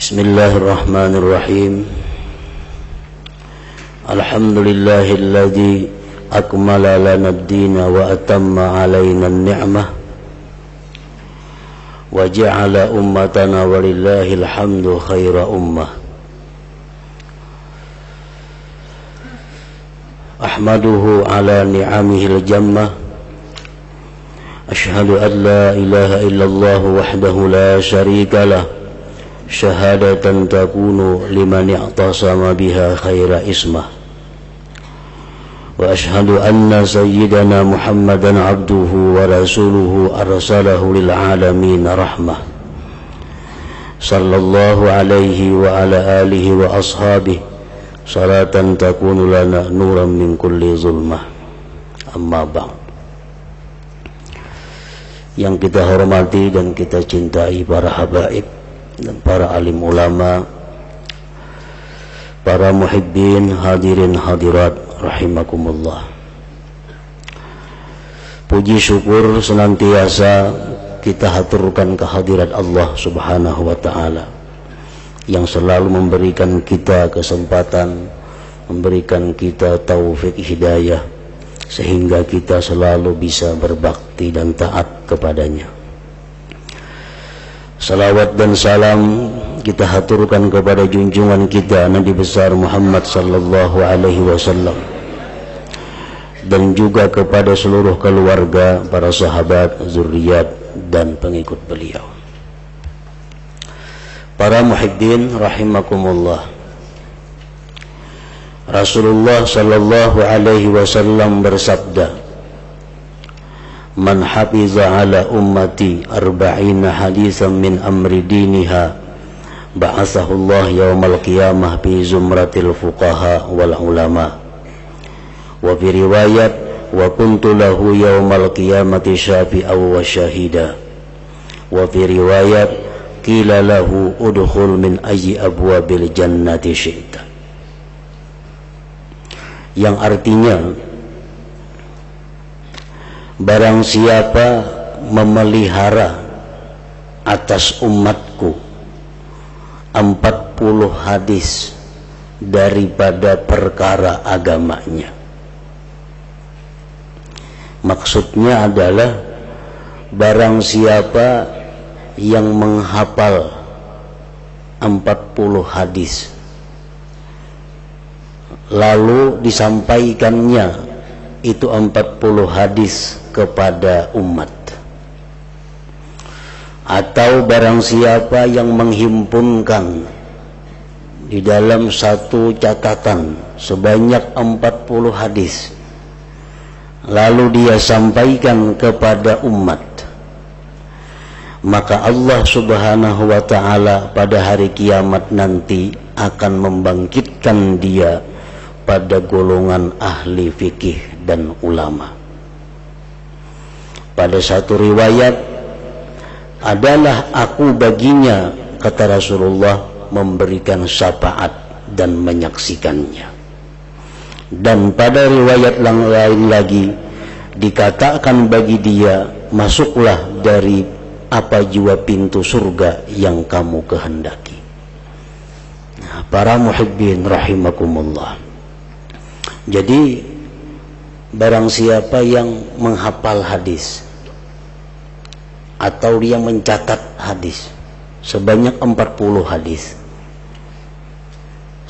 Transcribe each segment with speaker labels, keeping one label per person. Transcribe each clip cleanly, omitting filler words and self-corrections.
Speaker 1: Bismillahirrahmanirrahim. Alhamdulillahilladzi akmala lana ad-dina wa atamma alaina an-ni'mah wa ja'ala ummatana walillahil hamdu khaira ummah. Ahmaduhu ala ni'amihil jammah. Ashhadu an la ilaha illallah wahdahu la syarika lah. Syahadatan takunu liman i'tasama biha khaira ismah. Wa ashhadu anna sayyidana Muhammadan abduhu wa rasuluhu arsalahu lil alamin rahmah. Sallallahu alaihi wa ala alihi wa ashabihi salatan takunu lana nuran min kulli zulmah. Amma ba'd. Yang kita hormati dan kita cintai para habaib dan para alim ulama, para muhibbin, hadirin hadirat rahimakumullah. Puji syukur senantiasa kita haturkan kehadirat Allah Subhanahu wa ta'ala yang selalu memberikan kita kesempatan, memberikan kita taufik hidayah sehingga kita selalu bisa berbakti dan taat kepadanya. Salawat dan salam kita haturkan kepada junjungan kita Nabi besar Muhammad sallallahu alaihi wasallam dan juga kepada seluruh keluarga, para sahabat, zuriat dan pengikut beliau. Para muhibbin rahimakumullah. Rasulullah sallallahu alaihi wasallam bersabda, "Man hafiza ala ummati arba'ina hadisan min amri diniha ba'athahullah yawmal qiyamah fi zumratil fuqaha wal ulama." Wa fi riwayat, "Wa kuntu lahu yawmal qiyamati syafi'aw wa syahida." Wa fi riwayat, "Qila lahu udkhul min ayyi abwabil jannati syi'ta." Yang artinya, barang siapa memelihara atas umatku 40 hadis daripada perkara agamanya. Maksudnya adalah barang siapa yang menghafal 40 hadis lalu disampaikannya itu 40 hadis kepada umat, atau barang siapa yang menghimpunkan di dalam satu catatan sebanyak 40 hadis lalu dia sampaikan kepada umat, maka Allah Subhanahu wa ta'ala pada hari kiamat nanti akan membangkitkan dia pada golongan ahli fikih dan ulama. Pada satu riwayat, adalah aku baginya, kata Rasulullah, memberikan syafaat dan menyaksikannya. Dan pada riwayat yang lain lagi dikatakan bagi dia, masuklah dari apa jua pintu surga yang kamu kehendaki. Nah, para muhibbin rahimakumullah. Jadi barang siapa yang menghafal hadis atau dia mencatat hadis sebanyak 40 hadis,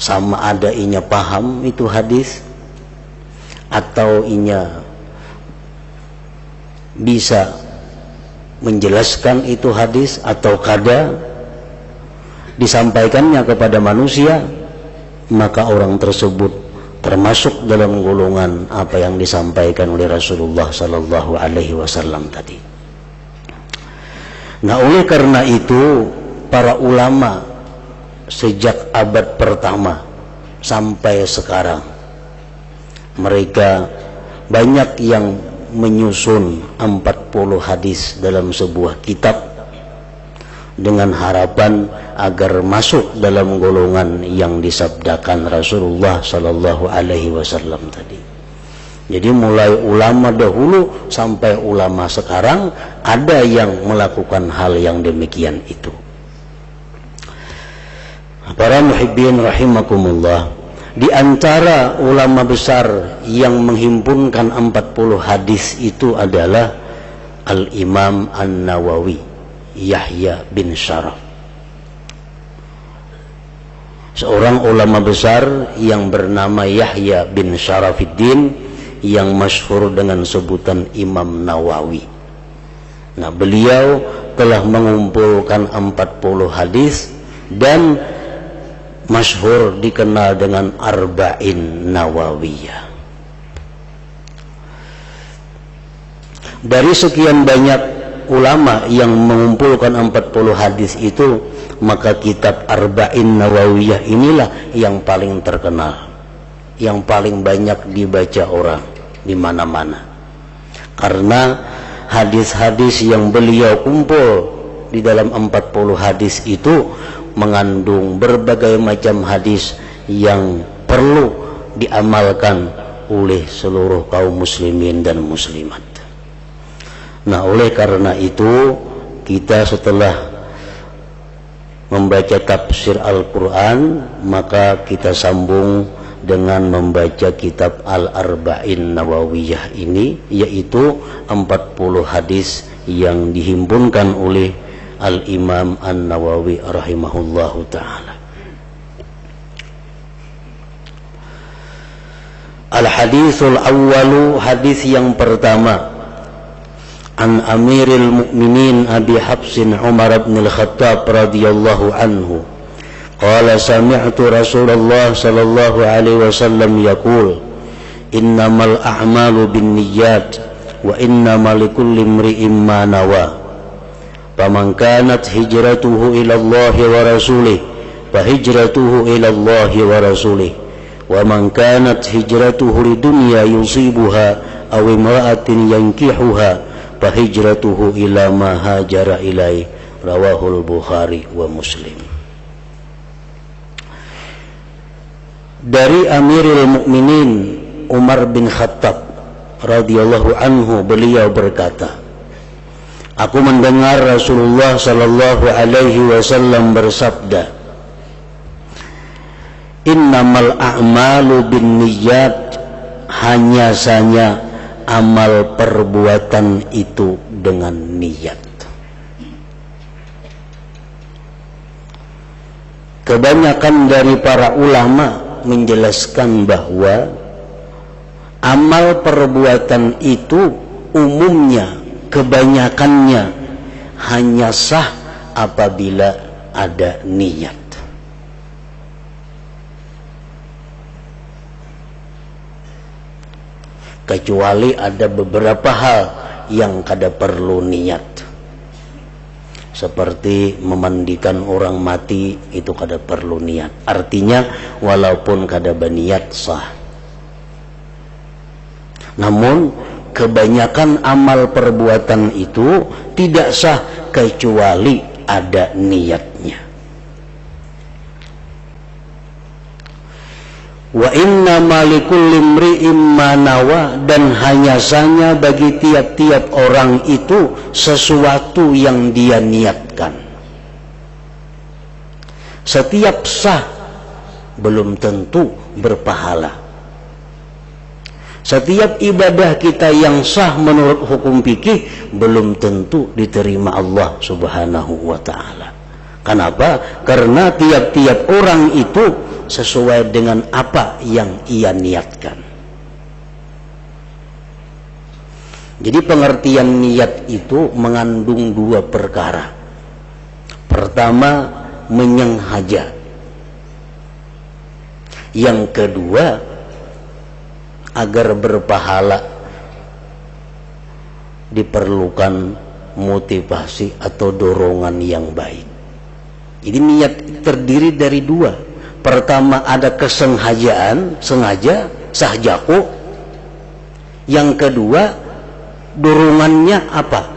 Speaker 1: sama ada inya paham itu hadis atau inya bisa menjelaskan itu hadis atau kada disampaikannya kepada manusia, maka orang tersebut termasuk dalam golongan apa yang disampaikan oleh Rasulullah sallallahu alaihi wasallam tadi. Nah, oleh karena itu para ulama sejak abad pertama sampai sekarang mereka banyak yang menyusun 40 hadis dalam sebuah kitab dengan harapan agar masuk dalam golongan yang disabdakan Rasulullah sallallahu alaihi wasallam tadi. Jadi mulai ulama dahulu sampai ulama sekarang ada yang melakukan hal yang demikian itu. Para muhibbin rahimakumullah, di antara ulama besar yang menghimpunkan 40 hadis itu adalah Al-Imam An-Nawawi, Yahya bin Syaraf. Seorang ulama besar yang bernama Yahya bin Syarafiddin yang masyhur dengan sebutan Imam Nawawi. Nah, beliau telah mengumpulkan 40 hadis dan masyhur dikenal dengan Arba'in Nawawiyah. Dari sekian banyak ulama yang mengumpulkan 40 hadis itu, maka kitab Arba'in Nawawiyah inilah yang paling terkenal, yang paling banyak dibaca orang di mana-mana. Karena hadis-hadis yang beliau kumpul di dalam 40 hadis itu mengandung berbagai macam hadis yang perlu diamalkan oleh seluruh kaum muslimin dan muslimat. Nah, oleh karena itu kita setelah membaca tafsir Al-Quran, maka kita sambung dengan membaca kitab Al-Arba'in Nawawiyah ini, yaitu 40 hadis yang dihimpunkan oleh Al-Imam An-Nawawi rahimahullahu ta'ala. Al-hadithul awwalu, hadis yang pertama, an Amiril Mu'minin Abi Hafsin Umar bin Al-Khattab radhiyallahu anhu qala sami'tu Rasulullah sallallahu alaihi wasallam yaqul innamal a'malu binniyat wa innamal likulli imri'in ma nawa faman kanat hijratuhu ila Allah wa rasulih fa hijratuhu ila Allah wa rasulih wa man kanat hijratuhu lidunya yusibuha aw imra'atin yankihuha fa hijratuhu ila ma hajara ilai, rawahul Bukhari wa Muslim. Dari Amirul Mukminin Umar bin Khattab radhiyallahu anhu, beliau berkata, aku mendengar Rasulullah sallallahu alaihi wasallam bersabda, innamal a'malu binniyat, hanya saja amal perbuatan itu dengan niat. Kebanyakan dari para ulama menjelaskan bahwa amal perbuatan itu umumnya, kebanyakannya hanya sah apabila ada niat. Kecuali ada beberapa hal yang kada perlu niat, seperti memandikan orang mati, itu kada perlu niat. Artinya walaupun kada berniat sah. Namun kebanyakan amal perbuatan itu tidak sah kecuali ada niatnya. Wa inna malikulli imri'in ma nawa, dan hanya saja bagi tiap-tiap orang itu sesuatu yang dia niatkan. Setiap sah belum tentu berpahala. Setiap ibadah kita yang sah menurut hukum fikih belum tentu diterima Allah Subhanahu wa ta'ala. Kenapa? Karena tiap-tiap orang itu sesuai dengan apa yang ia niatkan. Jadi pengertian niat itu mengandung dua perkara. Pertama, menyengaja. Yang kedua, agar berpahala diperlukan motivasi atau dorongan yang baik. Jadi niat terdiri dari dua. Pertama ada kesengajaan, sengaja, sahjaku. Yang kedua, dorongannya apa?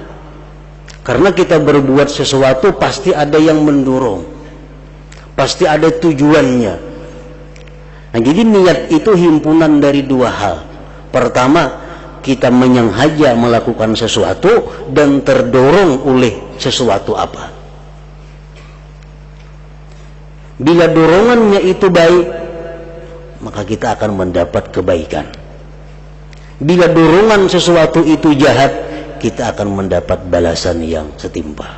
Speaker 1: Karena kita berbuat sesuatu pasti ada yang mendorong, pasti ada tujuannya. Nah, jadi niat itu himpunan dari dua hal. Pertama, kita menyengaja melakukan sesuatu dan terdorong oleh sesuatu apa. Bila dorongannya itu baik, maka kita akan mendapat kebaikan. Bila dorongan sesuatu itu jahat, kita akan mendapat balasan yang setimpal.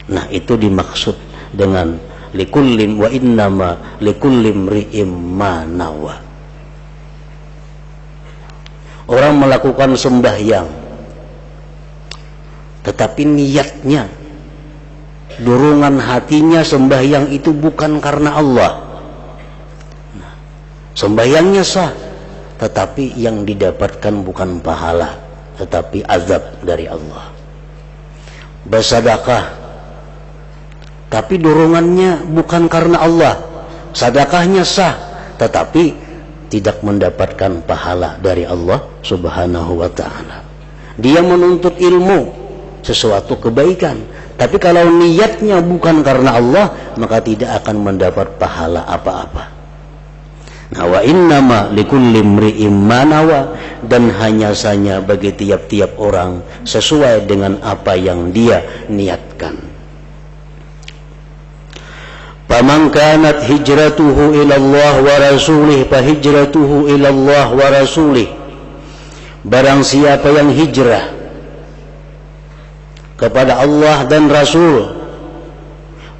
Speaker 1: Nah, itu dimaksud dengan likullim wa innama likullim ri'im ma nawa. Orang melakukan sembahyang, tetapi niatnya, dorongan hatinya sembahyang itu bukan karena Allah. Nah, sembahyangnya sah, tetapi yang didapatkan bukan pahala, tetapi azab dari Allah. Bersedekah, tapi dorongannya bukan karena Allah. Sedekahnya sah, tetapi tidak mendapatkan pahala dari Allah Subhanahu wa ta'ala. Dia menuntut ilmu, sesuatu kebaikan, tapi kalau niatnya bukan karena Allah, maka tidak akan mendapat pahala apa-apa. Nah, wa innama likulli imri'in ma nawa, dan hanya saja bagi tiap-tiap orang sesuai dengan apa yang dia niatkan. Faman kanat hijratuhu ila Allah wa rasulih fa hijratuhu ila Allah wa rasulih. Barang siapa yang hijrah kepada Allah dan Rasul,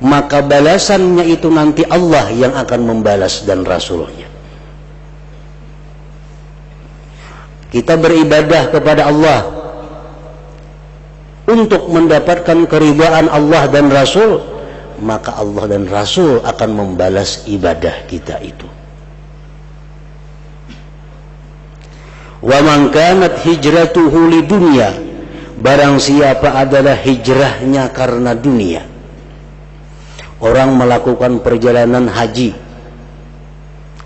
Speaker 1: maka balasannya itu nanti Allah yang akan membalas dan Rasulnya. Kita beribadah kepada Allah untuk mendapatkan keridhaan Allah dan Rasul, maka Allah dan Rasul akan membalas ibadah kita itu. Wa man kanat hijratuhu lidunya, barang siapa adalah hijrahnya karena dunia. Orang melakukan perjalanan haji,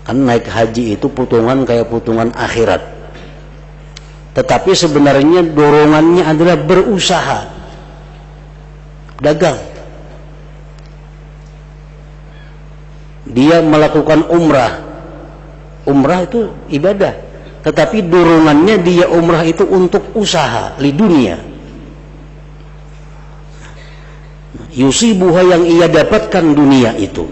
Speaker 1: kan naik haji itu putungan kayak putungan akhirat, tetapi sebenarnya dorongannya adalah berusaha, dagang. Dia melakukan umrah, umrah itu ibadah, tetapi dorongannya dia umrah itu untuk usaha di dunia. Yusibuha, yang ia dapatkan dunia itu.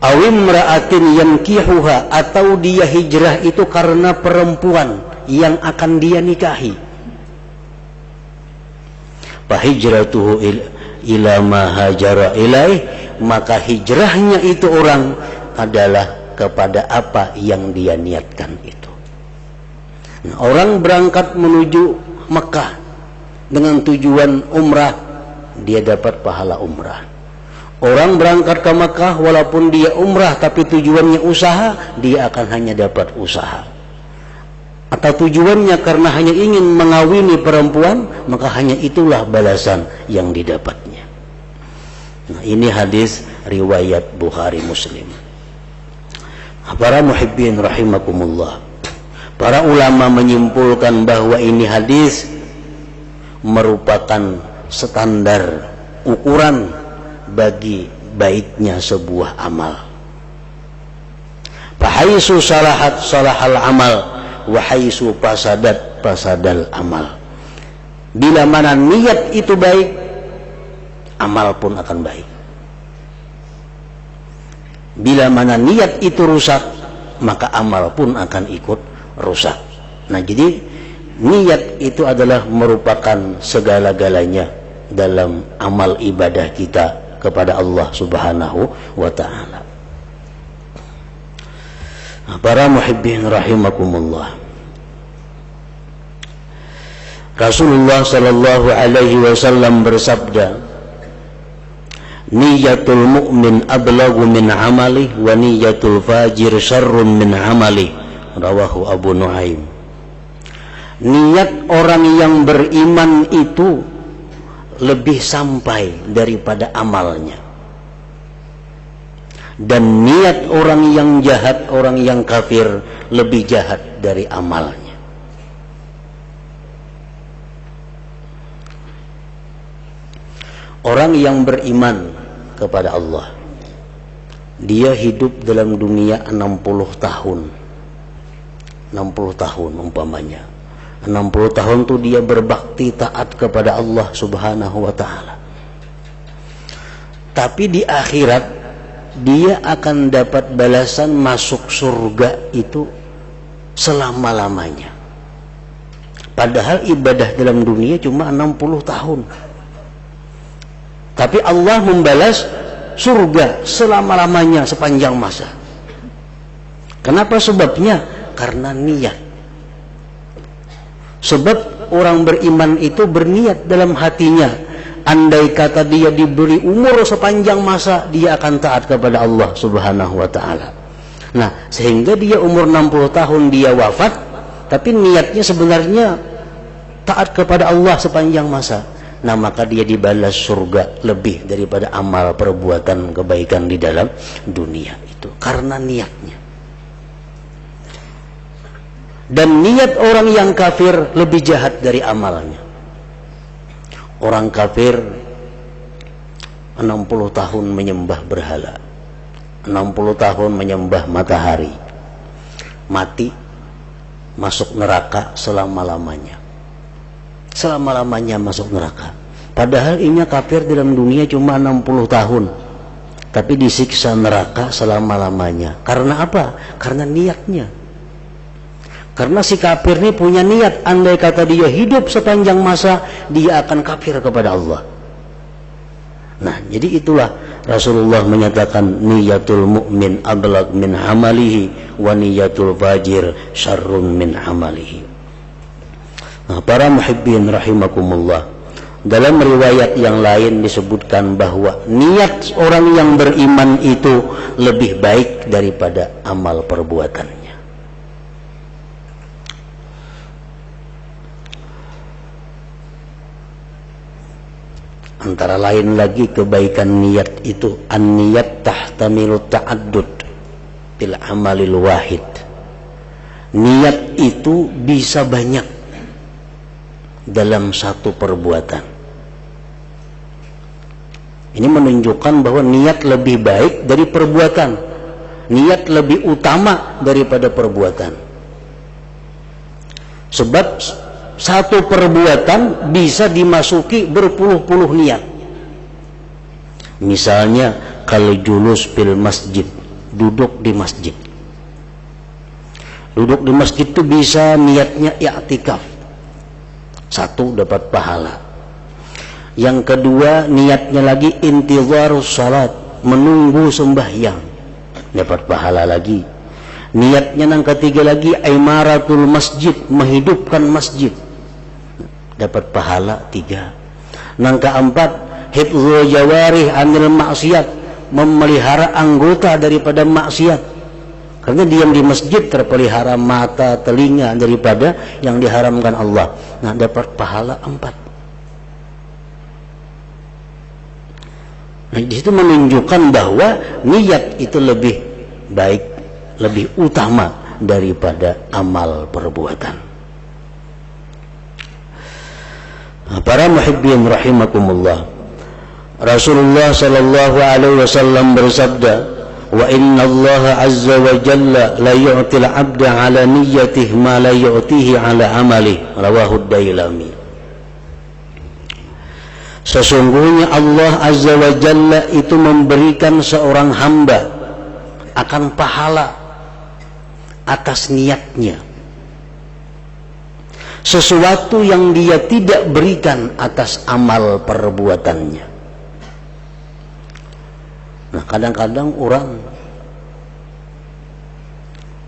Speaker 1: Awim ra'atin yankihuha, atau dia hijrah itu karena perempuan yang akan dia nikahi. Fahijratuhu ila ma hajara ilaih, maka hijrahnya itu orang adalah kepada apa yang dia niatkan itu. Nah, orang berangkat menuju Mekah dengan tujuan umrah, dia dapat pahala umrah. Orang berangkat ke Mekah walaupun dia umrah tapi tujuannya usaha, dia akan hanya dapat usaha. Atau tujuannya karena hanya ingin mengawini perempuan, maka hanya itulah balasan yang didapatnya. Nah, ini hadis riwayat Bukhari Muslim. Para muhibbin rahimakumullah, para ulama menyimpulkan bahwa ini hadis merupakan standar ukuran bagi baiknya sebuah amal. Fahaisu salahat salahal amal, wahaisu fasadat fasadal amal. Bila mana niat itu baik, amal pun akan baik. Bila mana niat itu rusak, maka amal pun akan ikut rusak. Nah, jadi niat itu adalah merupakan segala-galanya dalam amal ibadah kita kepada Allah Subhanahu wa ta'ala. Para muhibbin rahimakumullah, Rasulullah sallallahu alaihi wasallam bersabda, niyatul mu'min ablagu min amali wa niyatul fajir syarrun min amali. Rawahu Abu Nuaim. Niat orang yang beriman itu lebih sampai daripada amalnya, dan niat orang yang jahat, orang yang kafir, lebih jahat dari amalnya. Orang yang beriman kepada Allah, dia hidup dalam dunia 60 tahun. 60 tahun umpamanya. 60 tahun itu dia berbakti taat kepada Allah Subhanahu wa ta'ala. Tapi di akhirat dia akan dapat balasan masuk surga itu selama-lamanya. Padahal ibadah dalam dunia cuma 60 tahun. Tapi Allah membalas surga selama-lamanya sepanjang masa. Kenapa sebabnya? Karena niat. Sebab orang beriman itu berniat dalam hatinya, andai kata dia diberi umur sepanjang masa, dia akan taat kepada Allah Subhanahu wa ta'ala. Nah, sehingga dia umur 60 tahun dia wafat, tapi niatnya sebenarnya taat kepada Allah sepanjang masa. Nah, maka dia dibalas surga lebih daripada amal perbuatan kebaikan di dalam dunia itu, karena niatnya. Dan niat orang yang kafir lebih jahat dari amalnya. Orang kafir 60 tahun menyembah berhala, 60 tahun menyembah matahari, mati masuk neraka selama-lamanya. Selama-lamanya masuk neraka. Padahal ini kafir dalam dunia cuma 60 tahun, tapi disiksa neraka selama-lamanya. Karena apa? Karena niatnya. Karena si kafir ini punya niat, andai kata dia hidup sepanjang masa, dia akan kafir kepada Allah. Nah, jadi itulah Rasulullah menyatakan niyatul mu'min ablag min amalihi wa niyatul fajir syarrun min amalihi. Nah, para muhibbin rahimakumullah, dalam riwayat yang lain disebutkan bahwa niat orang yang beriman itu lebih baik daripada amal perbuatannya. Antara lain lagi kebaikan niat itu, an-niyat tahtamilu ta'addud bil amalil wahid. Niat itu bisa banyak dalam satu perbuatan. Ini menunjukkan bahwa niat lebih baik dari perbuatan. Niat lebih utama daripada perbuatan. Sebab satu perbuatan bisa dimasuki berpuluh-puluh niat. Misalnya kalau julus fil masjid, duduk di masjid. Duduk di masjid itu bisa niatnya i'tikaf. Satu, dapat pahala. Yang kedua, niatnya lagi intizarus salat, menunggu sembahyang, dapat pahala lagi. Niatnya yang ketiga lagi imaratul masjid, menghidupkan masjid, dapat pahala 3. Yang keempat, hifdzul jawarih anil maksiat, memelihara anggota daripada maksiat. Karena diam di masjid terpelihara mata, telinga daripada yang diharamkan Allah. Nah, dapat pahala 4. Nah, di situ menunjukkan bahwa niat itu lebih baik, lebih utama daripada amal perbuatan. Nah, para muhibbin rahimakumullah, Rasulullah sallallahu alaihi wasallam bersabda, wa inna Allah azza wa jalla la yu'til 'abda 'ala niyyatihi ma la yu'tihi 'ala 'amalihi, rawahu ad-Dailami. Sesungguhnya Allah azza wa jalla itu memberikan seorang hamba akan pahala atas niatnya, sesuatu yang dia tidak berikan atas amal perbuatannya. Nah, kadang-kadang orang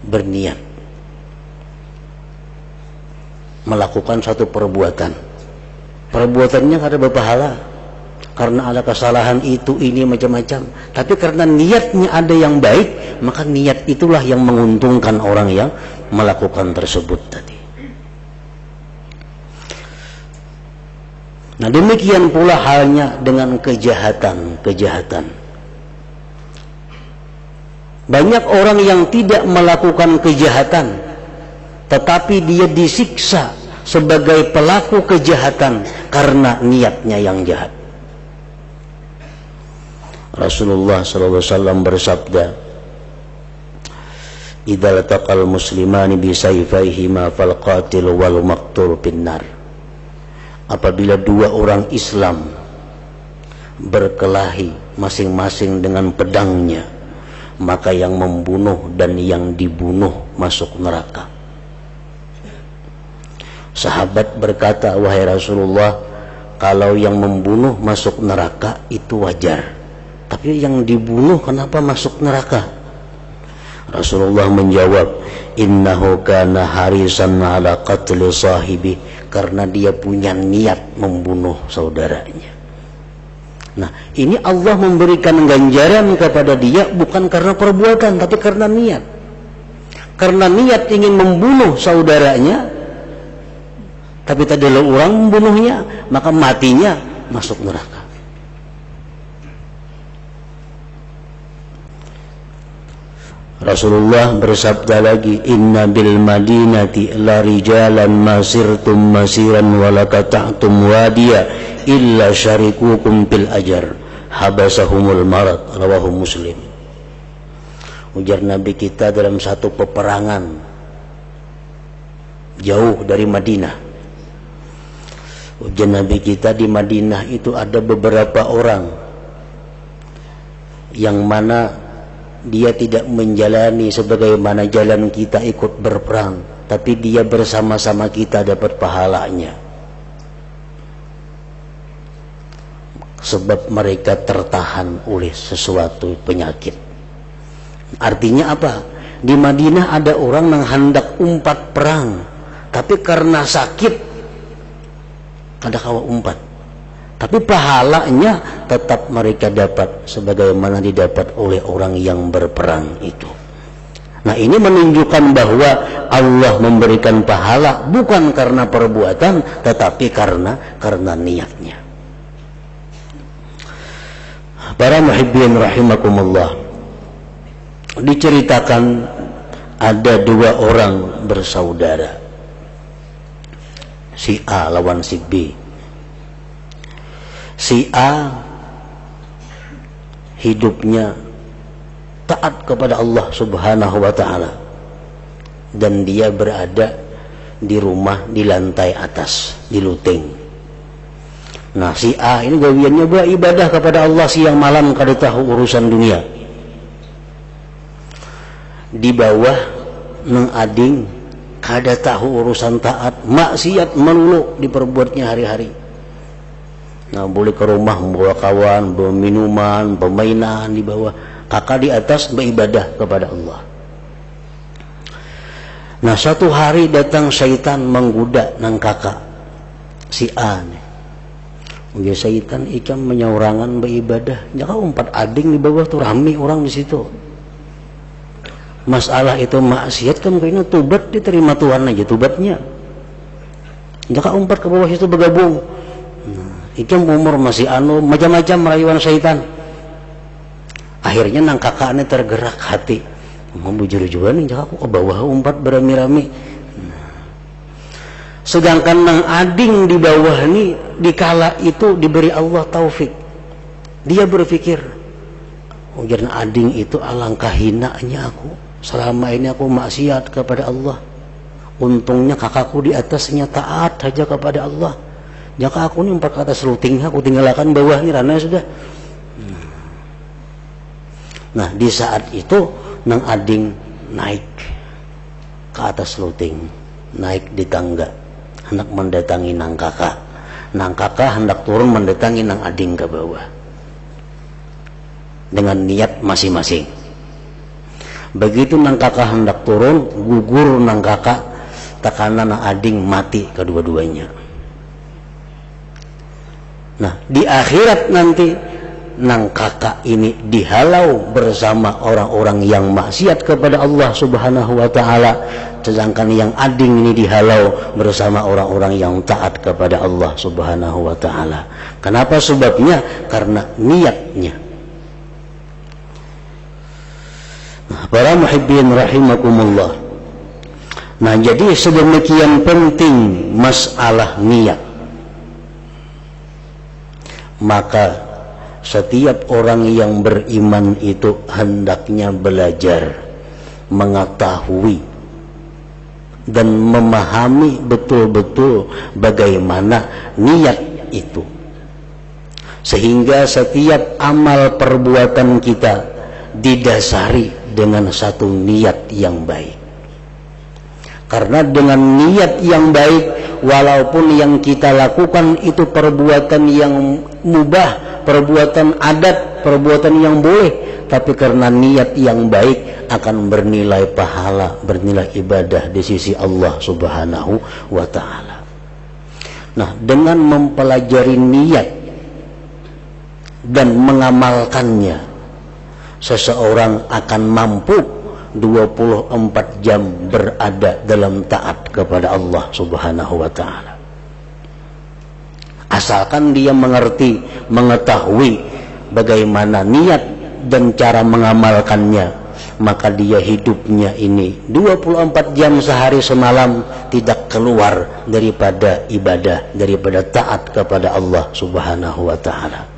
Speaker 1: berniat melakukan satu perbuatannya kada berpahala karena ada kesalahan itu ini macam-macam, tapi karena niatnya ada yang baik, maka niat itulah yang menguntungkan orang yang melakukan tersebut tadi. Nah, demikian pula halnya dengan kejahatan. Banyak orang yang tidak melakukan kejahatan, tetapi dia disiksa sebagai pelaku kejahatan karena niatnya yang jahat. Rasulullah SAW bersabda, idza laqal muslimani bi sayfayhima fal qatil wal maqtul finnar. Apabila dua orang Islam berkelahi masing-masing dengan pedangnya, maka yang membunuh dan yang dibunuh masuk neraka. Sahabat berkata, wahai Rasulullah, kalau yang membunuh masuk neraka itu wajar, tapi yang dibunuh kenapa masuk neraka? Rasulullah menjawab, innahu kana harisan ala qatli sahibi, karena dia punya niat membunuh saudaranya. Nah, ini Allah memberikan ganjaran kepada dia bukan karena perbuatan, tapi karena niat. Karena niat ingin membunuh saudaranya, tapi tadi orang membunuhnya, maka matinya masuk neraka. Rasulullah bersabda lagi, inna bil madinati la rijalan masirtum masiran walakata'tum wadiya illa syarikukum bil ajar habasahumul marad, rawahu Muslim. Ujar Nabi kita dalam satu peperangan jauh dari Madinah. Ujar Nabi kita di Madinah itu ada beberapa orang yang mana dia tidak menjalani sebagaimana jalan kita ikut berperang, tapi dia bersama-sama kita dapat pahalanya. Sebab mereka tertahan oleh sesuatu penyakit. Artinya apa? Di Madinah ada orang yang hendak umpat perang, tapi karena sakit kada kawa umpat. Tapi pahalanya tetap mereka dapat sebagaimana didapat oleh orang yang berperang itu. Nah, ini menunjukkan bahwa Allah memberikan pahala bukan karena perbuatan, tetapi karena niatnya. Para muhibbin rahimakumullah, diceritakan ada dua orang bersaudara, si A lawan si B. Si A hidupnya taat kepada Allah Subhanahu wa ta'ala, dan dia berada di rumah di lantai atas, di luteng. Nah, si A ini gawiannya beribadah kepada Allah siang malam, kada tahu urusan dunia. Di bawah nang ading kada tahu urusan taat, maksiat melulu diperbuatnya hari-hari. Nah, boleh ke rumah membawa kawan, bawa minuman, permainan di bawah. Kakak di atas beribadah kepada Allah. Nah, satu hari datang syaitan menggoda nang kakak si A nih. Ya, syaitan ikan menyaurangan beribadah. Jangan umpat ading di bawah tuh, rame orang di situ. Masalah itu maksiat kan kayaknya tobat diterima Tuhan aja tobatnya. Jangan umpat ke bawah situ bergabung. Ikan umur masih macam-macam rayuan syaitan. Akhirnya nang kakaknya tergerak hati, mau bujur juga nih, jangan aku ke bawah umpat berami-rami. Sedangkan nang ading di bawah ini dikala itu diberi Allah taufik, dia berpikir, ujar ading itu alangkah hinanya aku, selama ini aku maksiat kepada Allah. Untungnya kakakku di atasnya taat saja kepada Allah. Jika aku ini empat kata seluting, aku tinggalkan bawah ini rana sudah. Nah, di saat itu nang ading naik ke atas seluting, naik di tangga, hendak mendatangi nang kakak. Nang kakak hendak turun mendatangi nang ading ke bawah dengan niat masing-masing. Begitu nang kakak hendak turun, gugur nang kakak, tekanan nang ading mati kedua-duanya. Nah, di akhirat nanti nang kakak ini dihalau bersama orang-orang yang maksiat kepada Allah Subhanahu wa ta'ala, sedangkan yang ading ini dihalau bersama orang-orang yang taat kepada Allah Subhanahu wa ta'ala. Kenapa sebabnya? Karena niatnya. Nah, para muhibbin rahimakumullah, nah jadi sedemikian penting masalah niat. Maka setiap orang yang beriman itu hendaknya belajar, mengetahui dan memahami betul-betul bagaimana niat itu. sehingga setiap amal perbuatan kita didasari dengan satu niat yang baik. Karena dengan niat yang baik, walaupun yang kita lakukan itu perbuatan yang mubah, perbuatan adat, perbuatan yang boleh, tapi karena niat yang baik akan bernilai pahala, bernilai ibadah di sisi Allah Subhanahu wa ta'ala. Nah, dengan mempelajari niat dan mengamalkannya, seseorang akan mampu 24 jam berada dalam taat kepada Allah Subhanahu wa ta'ala. Asalkan dia mengerti, mengetahui bagaimana niat dan cara mengamalkannya, maka dia hidupnya ini 24 jam sehari semalam tidak keluar daripada ibadah, daripada taat kepada Allah Subhanahu wa ta'ala.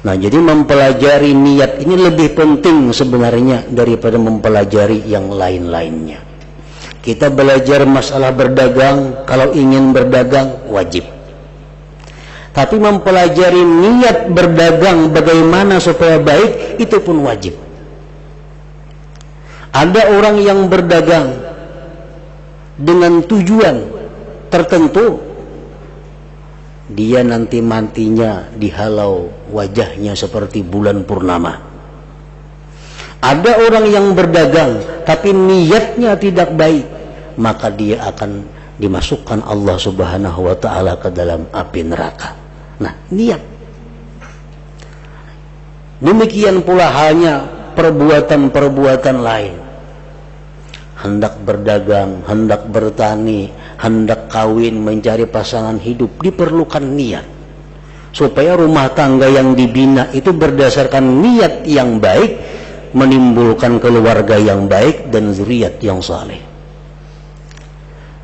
Speaker 1: Nah, jadi mempelajari niat ini lebih penting sebenarnya daripada mempelajari yang lain-lainnya. Kita belajar masalah berdagang, kalau ingin berdagang wajib. Tapi mempelajari niat berdagang bagaimana supaya baik, itu pun wajib. Ada orang yang berdagang dengan tujuan tertentu, dia nanti matinya dihalau wajahnya seperti bulan purnama. Ada orang yang berdagang tapi niatnya tidak baik, maka dia akan dimasukkan Allah Subhanahu wa ta'ala ke dalam api neraka. Nah, niat. Demikian pula halnya perbuatan-perbuatan lain. Hendak berdagang, hendak bertani, hendak kawin, mencari pasangan hidup, diperlukan niat. Supaya rumah tangga yang dibina itu berdasarkan niat yang baik, menimbulkan keluarga yang baik dan zuriat yang saleh.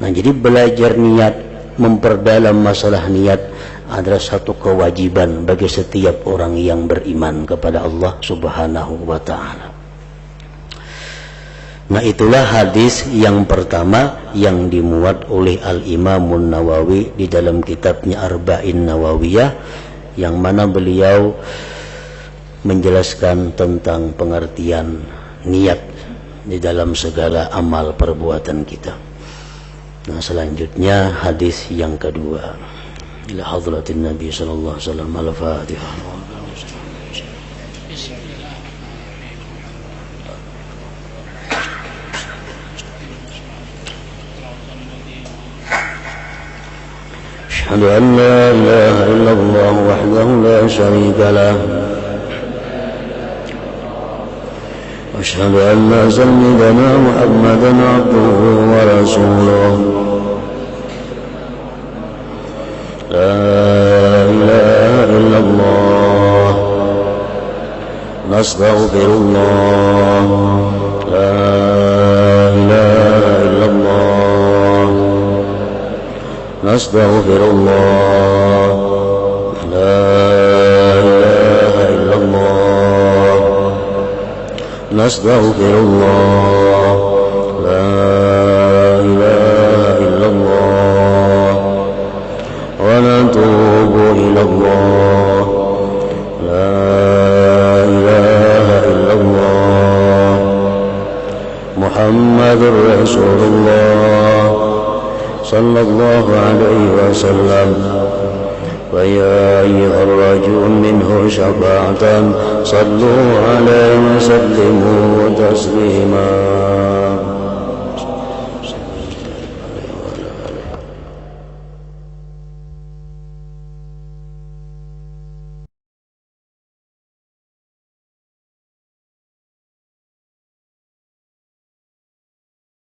Speaker 1: Nah, jadi belajar niat, memperdalam masalah niat adalah satu kewajiban bagi setiap orang yang beriman kepada Allah Subhanahu wa ta'ala. Nah, itulah hadis yang pertama yang dimuat oleh Al-Imamun Nawawi di dalam kitabnya Arba'in Nawawiyah, yang mana beliau menjelaskan tentang pengertian niat di dalam segala amal perbuatan kita. Nah, selanjutnya hadis yang kedua. Ila hadratin Nabi sallallahu alaihi wasallam. Al-Fatihah. أشهد أن لا إله إلا الله وحده لا شريك له وأشهد أن سيدنا محمدا عبده ورسوله لا إله إلا الله نستغفر الله لا إله إلا الله نستغفر الله لا إله إلا الله نستغفر الله لا إله إلا الله ونتوب إلى الله لا إله إلا الله محمد رسول الله صلى الله عليه وسلم ويا أيها الرجل منه شفاعة صلوا عليه وسلموا تسليما.